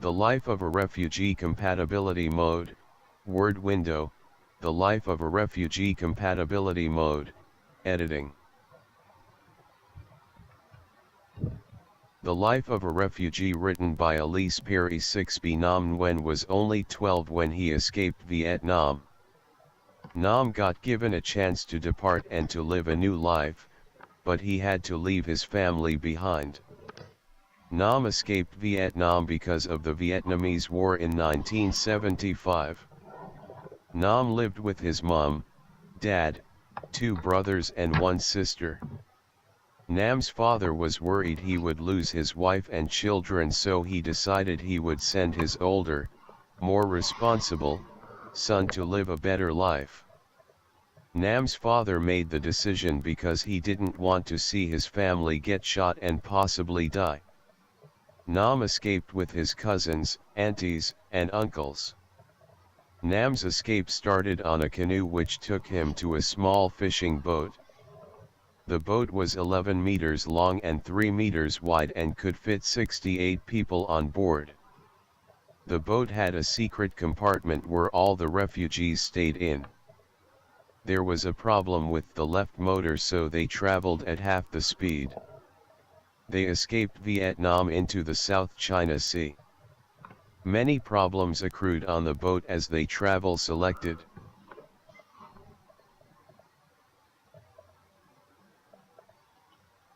The life of a refugee compatibility mode, word window, the life of a refugee compatibility mode, editing. The Life of a Refugee written by Alise Perry 6B. Nam Nguyen was only 12 when he escaped Vietnam. Nam got given a chance to depart and to live a new life, but he had to leave his family behind. Nam escaped Vietnam because of the Vietnamese War in 1975. Nam lived with his mom, dad, 2 brothers and 1 sister. Nam's father was worried he would lose his wife and children, so he decided he would send his older, more responsible, son to live a better life. Nam's father made the decision because he didn't want to see his family get shot and possibly die. Nam escaped with his cousins, aunties, and uncles. Nam's escape started on a canoe which took him to a small fishing boat. The boat was 11 meters long and 3 meters wide and could fit 68 people on board. The boat had a secret compartment where all the refugees stayed in. There was a problem with the left motor, so they traveled at half the speed. They escaped Vietnam into the South China Sea. Many problems accrued on the boat as they selected.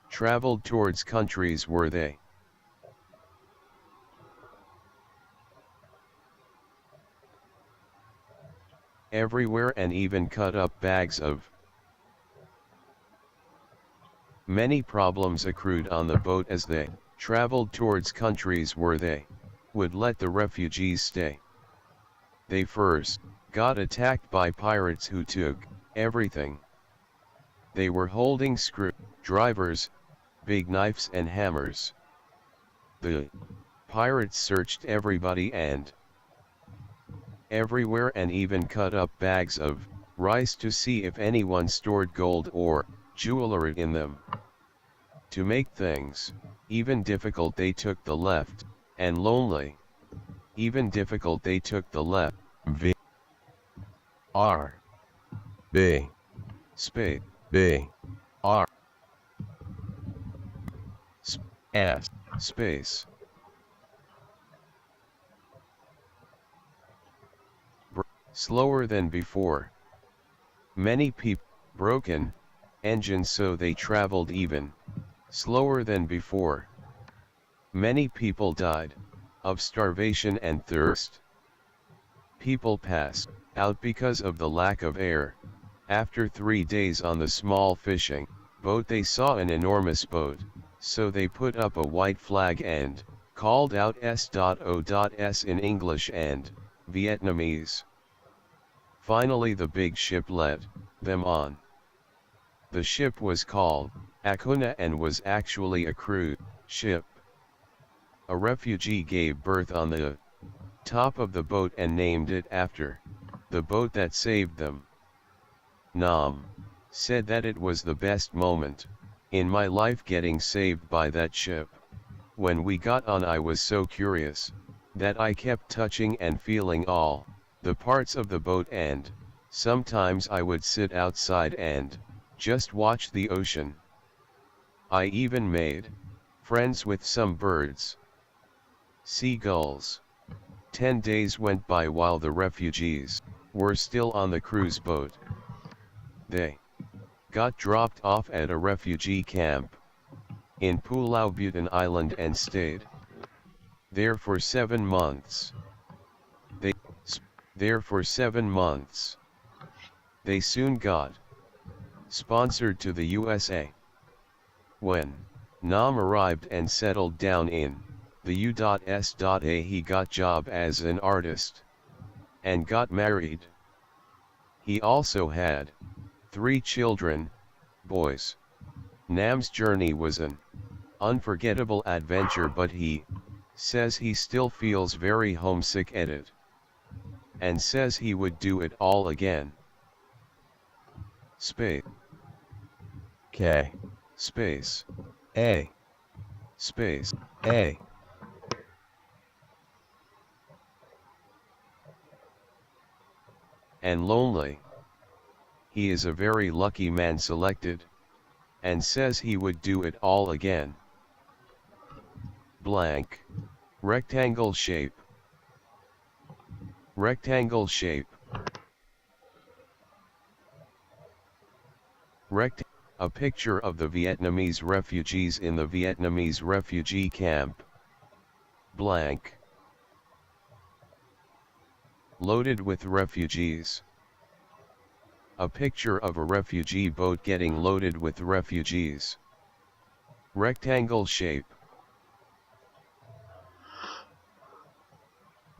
Traveled towards countries where they everywhere and even cut up bags of. Many problems accrued on the boat as they traveled towards countries where they would let the refugees stay. They first got attacked by pirates who took everything. They were holding screwdrivers, big knives and hammers. The pirates searched everybody and everywhere and even cut up bags of rice to see if anyone stored gold or jewelry in them. To make things even difficult, they took the left, and lonely. Even difficult, they took the left. V R B space B R S space slower than before. Many people broken engines, so they traveled even slower than before. Many people died of starvation and thirst. People passed out because of the lack of air. After 3 days on the small fishing boat, they saw an enormous boat, so they put up a white flag and called out S.O.S in English and Vietnamese. Finally the big ship led them on. The ship was called Acuna and was actually a cruise ship. A refugee gave birth on the top of the boat and named it after the boat that saved them. Nam said that it was the best moment in my life getting saved by that ship. When we got on, I was so curious that I kept touching and feeling all the parts of the boat, and sometimes I would sit outside and just watch the ocean. I even made friends with some birds. Seagulls. 10 days went by while the refugees were still on the cruise boat. They got dropped off at a refugee camp in Pulau Buton Island and stayed there for 7 months. They soon got sponsored to the USA. When Nam arrived and settled down in the U.S.A, he got job as an artist and got married. He also had 3 children, boys. Nam's journey was an unforgettable adventure, but he says he still feels very homesick at it, and says he would do it all again. Space K space A space A and lonely. He is a very lucky man selected, and says he would do it all again. Blank. Rectangle shape. Rectangle shape. A picture of the Vietnamese refugees in the Vietnamese refugee camp. Blank. Loaded with refugees. A picture of a refugee boat getting loaded with refugees. Rectangle shape.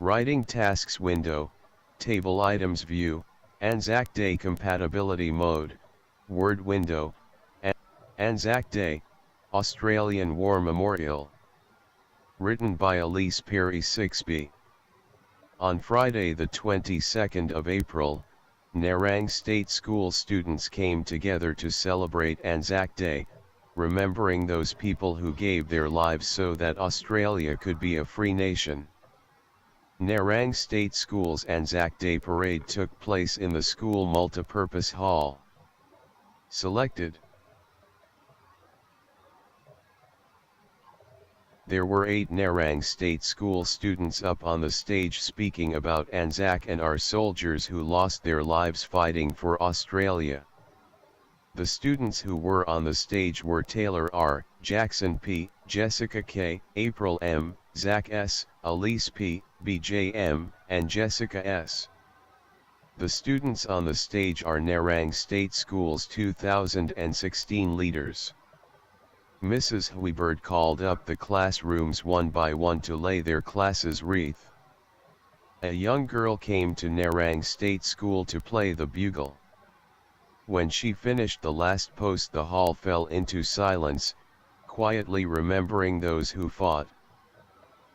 Writing tasks window, table items view, Anzac Day compatibility mode, word window, Anzac Day, Australian War Memorial. Written by Alise Perry 6B. On Friday the 22nd of April, Nerang State School students came together to celebrate Anzac Day, remembering those people who gave their lives so that Australia could be a free nation. Nerang State School's Anzac Day parade took place in the school multipurpose hall. Selected. There were 8 Nerang State School students up on the stage speaking about Anzac and our soldiers who lost their lives fighting for Australia. The students who were on the stage were Taylor R., Jackson P., Jessica K., April M., Zach S., Alise P., BJ M., and Jessica S. The students on the stage are Nerang State School's 2016 leaders. Mrs. Huibert called up the classrooms one by one to lay their class's wreath. A young girl came to Nerang State School to play the bugle. When she finished the last post, the hall fell into silence, quietly remembering those who fought.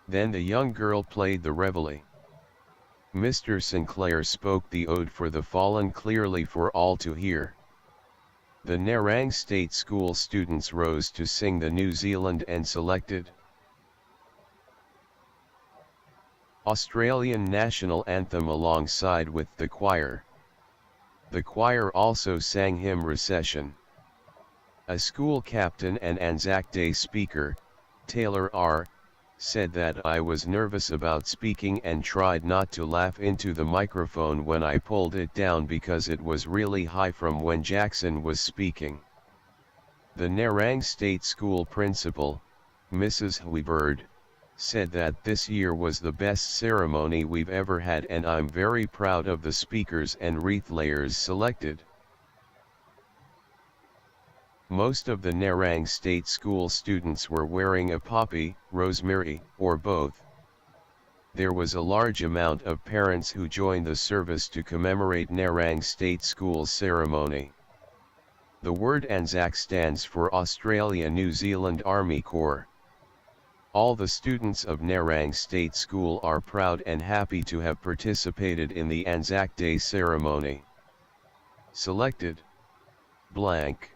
Then the young girl played the reveille. Mr. Sinclair spoke the ode for the fallen clearly for all to hear. The Nerang State School students rose to sing the New Zealand and selected Australian National Anthem alongside with the choir. The choir also sang Hymn Recession. A school captain and Anzac Day speaker, Taylor R., said that I was nervous about speaking and tried not to laugh into the microphone when I pulled it down because it was really high from when Jackson was speaking. The Nerang State School principal, Mrs. Huibert, said that this year was the best ceremony we've ever had and I'm very proud of the speakers and wreath layers selected. Most of the Nerang State School students were wearing a poppy, rosemary, or both. There was a large amount of parents who joined the service to commemorate Nerang State School's ceremony. The word Anzac stands for Australia New Zealand Army Corps. All the students of Nerang State School are proud and happy to have participated in the Anzac Day ceremony. Selected. Blank.